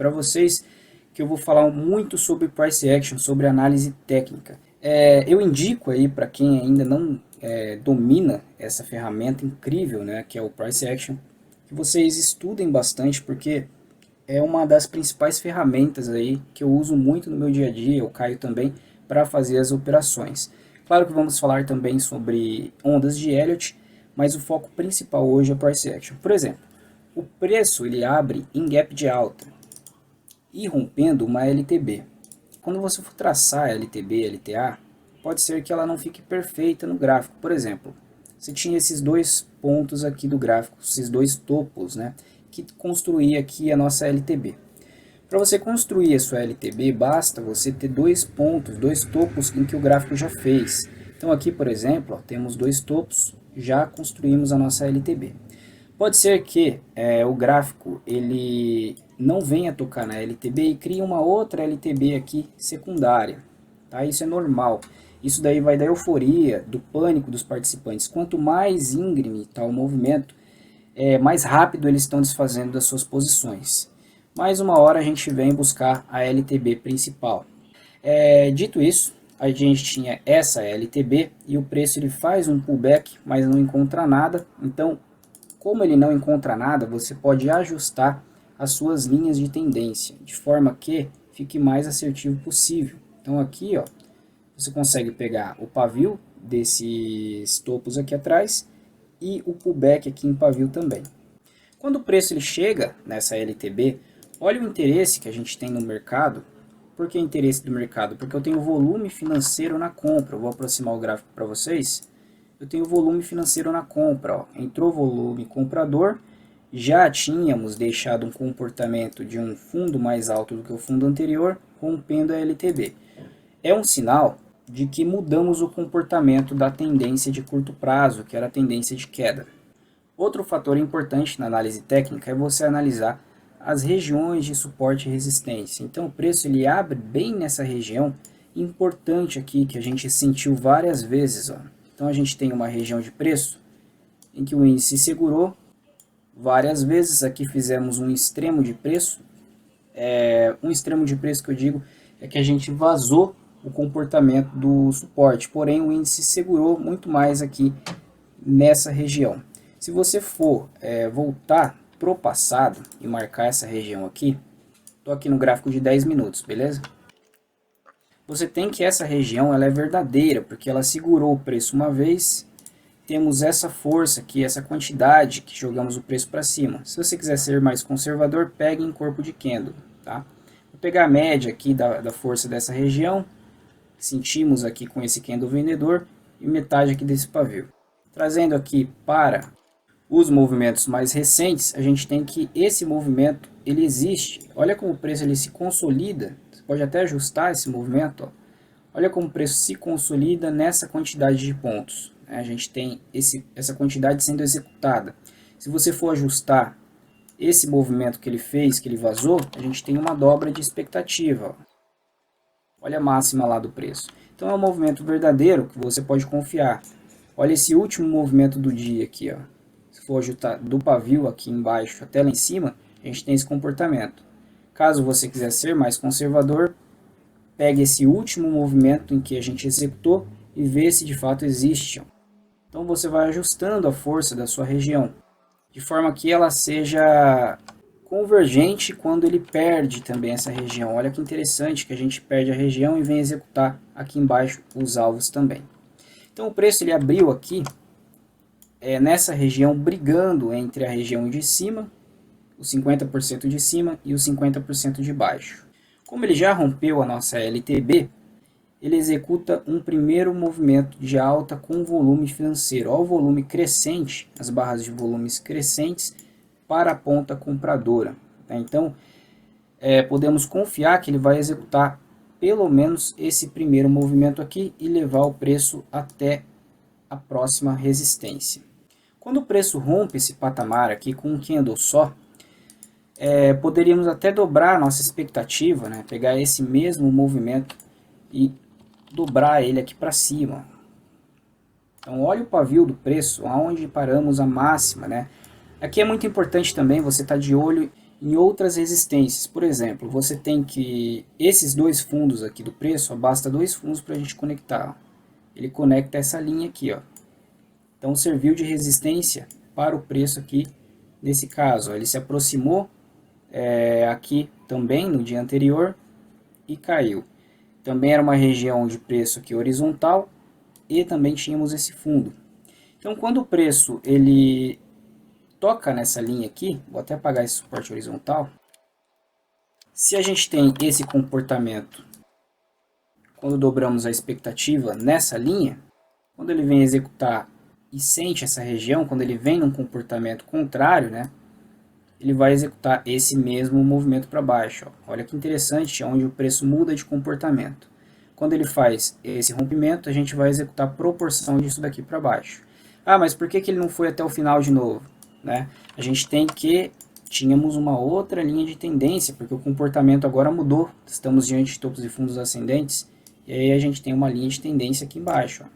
para vocês que eu vou falar muito sobre Price Action, sobre análise técnica. Eu indico aí para quem ainda não domina essa ferramenta incrível, né, que é o Price Action, que vocês estudem bastante, porque é uma das principais ferramentas aí que eu uso muito no meu dia a dia, o Caio também, para fazer as operações. Claro que vamos falar também sobre ondas de Elliott, mas o foco principal hoje é Price Action. Por exemplo, o preço ele abre em gap de alta e rompendo uma LTB. Quando você for traçar LTB, LTA, pode ser que ela não fique perfeita no gráfico. Por exemplo, você tinha esses dois pontos aqui do gráfico, esses dois topos, né, que construía aqui a nossa LTB. Para você construir a sua LTB, basta você ter dois pontos, dois topos em que o gráfico já fez. Então aqui, por exemplo, ó, temos dois topos, já construímos a nossa LTB. Pode ser que o gráfico ele não venha tocar na LTB e crie uma outra LTB aqui secundária. Tá? Isso é normal. Isso daí vai da euforia, do pânico dos participantes. Quanto mais íngreme está o movimento, mais rápido eles estão desfazendo das suas posições. Mais uma hora a gente vem buscar a LTB principal. Dito isso, a gente tinha essa LTB e o preço ele faz um pullback, mas não encontra nada. Então, como ele não encontra nada, você pode ajustar as suas linhas de tendência, de forma que fique mais assertivo possível. Então aqui, ó, você consegue pegar o pavio desses topos aqui atrás e o pullback aqui em pavio também. Quando o preço ele chega nessa LTB, olha o interesse que a gente tem no mercado. Por que interesse do mercado? Porque eu tenho volume financeiro na compra. Eu vou aproximar o gráfico para vocês. Eu tenho volume financeiro na compra. Ó. Entrou volume comprador. Já tínhamos deixado um comportamento de um fundo mais alto do que o fundo anterior, rompendo a LTB. É um sinal de que mudamos o comportamento da tendência de curto prazo, que era a tendência de queda. Outro fator importante na análise técnica é você analisar as regiões de suporte e resistência. Então o preço ele abre bem nessa região importante aqui que a gente sentiu várias vezes. Ó. Então a gente tem uma região de preço em que o índice segurou várias vezes. Aqui fizemos um extremo de preço. Um extremo de preço que eu digo é que a gente vazou o comportamento do suporte, porém o índice segurou muito mais aqui nessa região. Se você for voltar pro passado e marcar essa região aqui, estou aqui no gráfico de 10 minutos, beleza? Você tem que essa região ela é verdadeira, porque ela segurou o preço uma vez, temos essa força aqui, essa quantidade que jogamos o preço para cima. Se você quiser ser mais conservador, pegue em corpo de candle, tá? Vou pegar a média aqui da força dessa região, sentimos aqui com esse candle vendedor e metade aqui desse pavio. Trazendo aqui para os movimentos mais recentes, a gente tem que esse movimento ele existe. Olha como o preço ele se consolida. Você pode até ajustar esse movimento. Ó. Olha como o preço se consolida nessa quantidade de pontos. A gente tem essa quantidade sendo executada. Se você for ajustar esse movimento que ele fez, que ele vazou, a gente tem uma dobra de expectativa. Ó. Olha a máxima lá do preço. Então é um movimento verdadeiro que você pode confiar. Olha esse último movimento do dia aqui. Ó. Se for ajustar do pavio aqui embaixo até lá em cima, a gente tem esse comportamento. Caso você quiser ser mais conservador, pegue esse último movimento em que a gente executou e vê se de fato existe. Então você vai ajustando a força da sua região, de forma que ela seja convergente quando ele perde também essa região. Olha que interessante que a gente perde a região e vem executar aqui embaixo os alvos também. Então o preço ele abriu aqui nessa região, brigando entre a região de cima, os 50% de cima e os 50% de baixo. Como ele já rompeu a nossa LTB, ele executa um primeiro movimento de alta com volume financeiro. Olha o volume crescente, as barras de volumes crescentes para a ponta compradora. Tá? Então, podemos confiar que ele vai executar pelo menos esse primeiro movimento aqui e levar o preço até a próxima resistência. Quando o preço rompe esse patamar aqui com um candle só, poderíamos até dobrar a nossa expectativa, né? Pegar esse mesmo movimento e dobrar ele aqui para cima. Então olha o pavio do preço, aonde paramos a máxima, né? Aqui é muito importante também você estar de olho em outras resistências. Por exemplo, você tem que esses dois fundos aqui do preço, ó, basta dois fundos para a gente conectar. Ó. Ele conecta essa linha aqui, ó. Então serviu de resistência para o preço aqui nesse caso. Ó. Ele se aproximou aqui também no dia anterior e caiu. Também era uma região de preço aqui horizontal e também tínhamos esse fundo. Então quando o preço ele toca nessa linha aqui, vou até apagar esse suporte horizontal. Se a gente tem esse comportamento, quando dobramos a expectativa nessa linha, quando ele vem executar e sente essa região, quando ele vem num comportamento contrário, né, ele vai executar esse mesmo movimento para baixo. Ó. Olha que interessante, onde o preço muda de comportamento. Quando ele faz esse rompimento, a gente vai executar a proporção disso daqui para baixo. Ah, mas por que ele não foi até o final de novo? Né? A gente tem que tínhamos uma outra linha de tendência, porque o comportamento agora mudou. Estamos diante de topos e fundos ascendentes, e aí a gente tem uma linha de tendência aqui embaixo. Ó.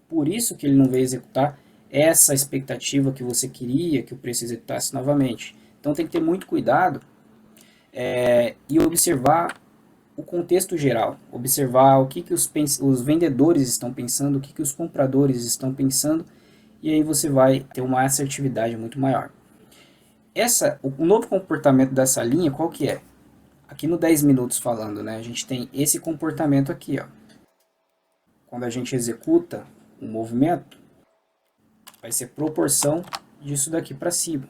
Por isso que ele não veio executar essa expectativa que você queria que o preço executasse novamente. Então tem que ter muito cuidado e observar o contexto geral, observar o que os vendedores estão pensando, o que os compradores estão pensando, e aí você vai ter uma assertividade muito maior. O novo comportamento dessa linha, qual que é? Aqui no 10 minutos falando, né, a gente tem esse comportamento aqui. Ó. Quando a gente executa um movimento, vai ser proporção disso daqui para cima.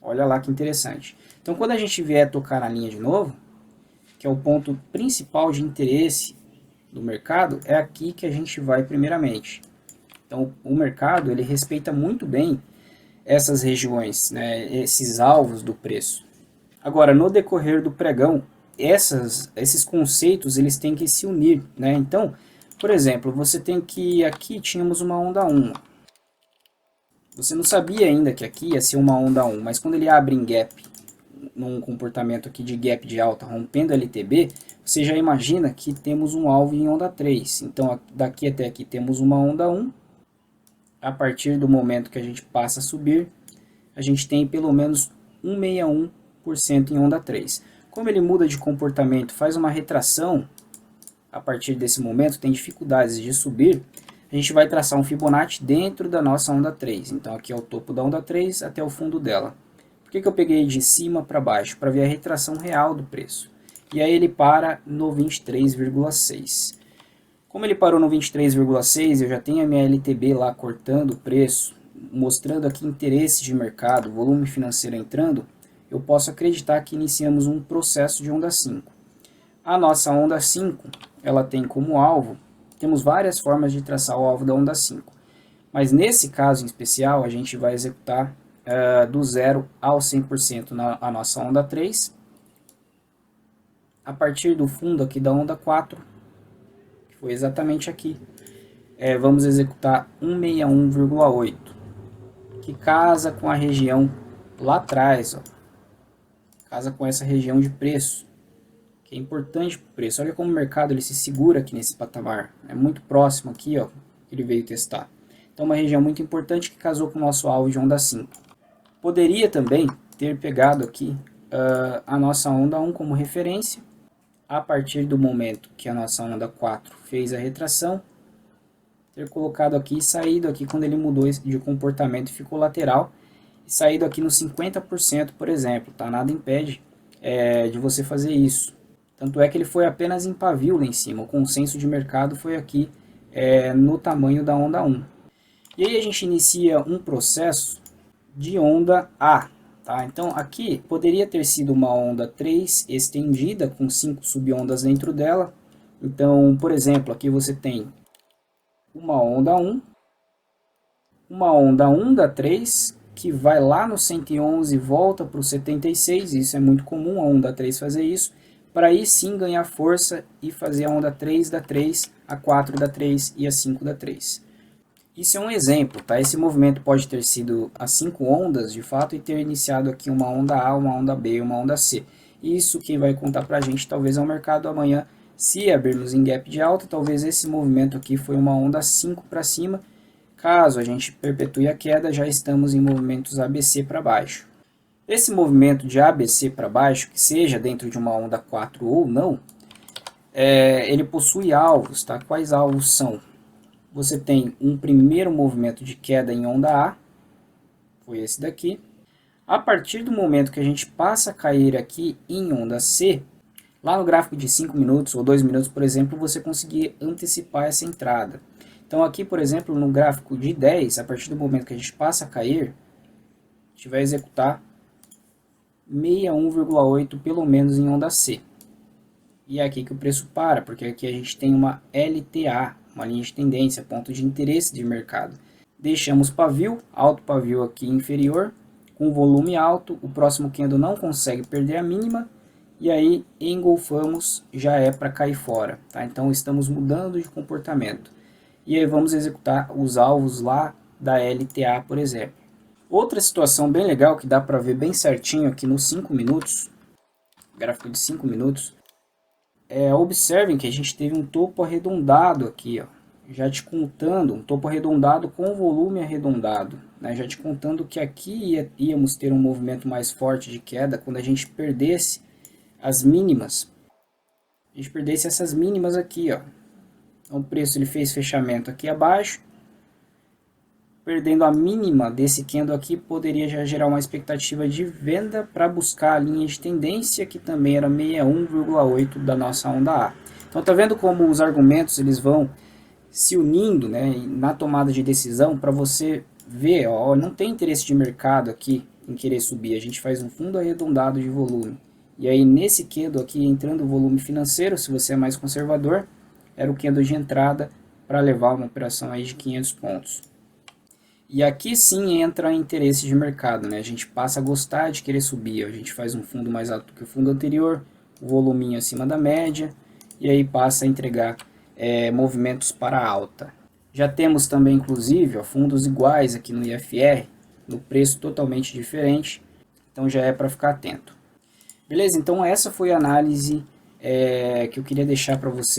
Olha lá que interessante. Então quando a gente vier tocar na linha de novo, que é o ponto principal de interesse do mercado, é aqui que a gente vai primeiramente. Então o mercado ele respeita muito bem essas regiões, né, esses alvos do preço. Agora, no decorrer do pregão, esses conceitos eles têm que se unir. Né? Então, por exemplo, você tem que aqui tínhamos uma onda 1. Você não sabia ainda que aqui ia ser uma onda 1, mas quando ele abre em gap, num comportamento aqui de gap de alta, rompendo LTB, você já imagina que temos um alvo em onda 3. Então, daqui até aqui temos uma onda 1. A partir do momento que a gente passa a subir, a gente tem pelo menos 1,61% em onda 3. Como ele muda de comportamento, faz uma retração, a partir desse momento tem dificuldades de subir, a gente vai traçar um Fibonacci dentro da nossa onda 3. Então aqui é o topo da onda 3 até o fundo dela. Por que eu peguei de cima para baixo? Para ver a retração real do preço. E aí ele para no 23,6. Como ele parou no 23,6, eu já tenho a minha LTB lá cortando o preço, mostrando aqui interesse de mercado, volume financeiro entrando, eu posso acreditar que iniciamos um processo de onda 5. A nossa onda 5, ela tem como alvo, temos várias formas de traçar o alvo da onda 5, mas nesse caso em especial a gente vai executar do 0 ao 100% a nossa onda 3, a partir do fundo aqui da onda 4, que foi exatamente aqui, vamos executar 161,8, que casa com a região lá atrás, ó, casa com essa região de preço, que é importante para o preço. Olha como o mercado ele se segura aqui nesse patamar, é muito próximo aqui, ó, que ele veio testar. Então uma região muito importante que casou com o nosso alvo de onda 5. Poderia também ter pegado aqui a nossa onda 1 como referência, a partir do momento que a nossa onda 4 fez a retração, ter colocado aqui e saído aqui quando ele mudou de comportamento e ficou lateral, e saído aqui no 50%, por exemplo, tá? Nada impede de você fazer isso. Tanto é que ele foi apenas em pavio lá em cima, o consenso de mercado foi aqui no tamanho da onda 1. E aí a gente inicia um processo de onda A. Tá? Então aqui poderia ter sido uma onda 3 estendida com 5 subondas dentro dela. Então, por exemplo, aqui você tem uma onda 1, uma onda 1 da 3, que vai lá no 111 e volta para o 76, isso é muito comum a onda 3 fazer isso, para aí sim ganhar força e fazer a onda 3 da 3, a 4 da 3 e a 5 da 3. Isso é um exemplo, tá? Esse movimento pode ter sido as 5 ondas de fato e ter iniciado aqui uma onda A, uma onda B e uma onda C. Isso quem vai contar para a gente talvez é o mercado amanhã. Se abrirmos em gap de alta, talvez esse movimento aqui foi uma onda 5 para cima, Caso a gente perpetue a queda, já estamos em movimentos ABC para baixo. Esse movimento de ABC para baixo, que seja dentro de uma onda 4 ou não, ele possui alvos, tá? Quais alvos são? Você tem um primeiro movimento de queda em onda A, foi esse daqui. A partir do momento que a gente passa a cair aqui em onda C, lá no gráfico de 5 minutos ou 2 minutos, por exemplo, você conseguir antecipar essa entrada. Então aqui, por exemplo, no gráfico de 10, a partir do momento que a gente passa a cair, a gente vai executar 61,8 pelo menos em onda C. E é aqui que o preço para, porque aqui a gente tem uma LTA, uma linha de tendência, ponto de interesse de mercado. Deixamos pavio, alto pavio aqui inferior, com volume alto, o próximo candle não consegue perder a mínima, e aí engolfamos, já é para cair fora. Tá? Então estamos mudando de comportamento. E aí vamos executar os alvos lá da LTA, por exemplo. Outra situação bem legal que dá para ver bem certinho aqui nos 5 minutos, gráfico de 5 minutos, observem que a gente teve um topo arredondado aqui, ó, já te contando, um topo arredondado com volume arredondado, né, já te contando que aqui íamos ter um movimento mais forte de queda quando a gente perdesse as mínimas, essas mínimas aqui, ó. Então, o preço ele fez fechamento aqui abaixo, perdendo a mínima desse candle aqui, poderia já gerar uma expectativa de venda para buscar a linha de tendência, que também era 61,8 da nossa onda A. Então tá vendo como os argumentos eles vão se unindo, né, na tomada de decisão para você ver, ó, não tem interesse de mercado aqui em querer subir, a gente faz um fundo arredondado de volume. E aí nesse candle aqui, entrando o volume financeiro, se você é mais conservador, era o candle de entrada para levar uma operação aí de 500 pontos. E aqui sim entra interesse de mercado, né? A gente passa a gostar de querer subir, a gente faz um fundo mais alto que o fundo anterior, o voluminho acima da média, e aí passa a entregar movimentos para alta. Já temos também, inclusive, ó, fundos iguais aqui no IFR, no preço totalmente diferente, então já é para ficar atento. Beleza? Então essa foi a análise que eu queria deixar para você.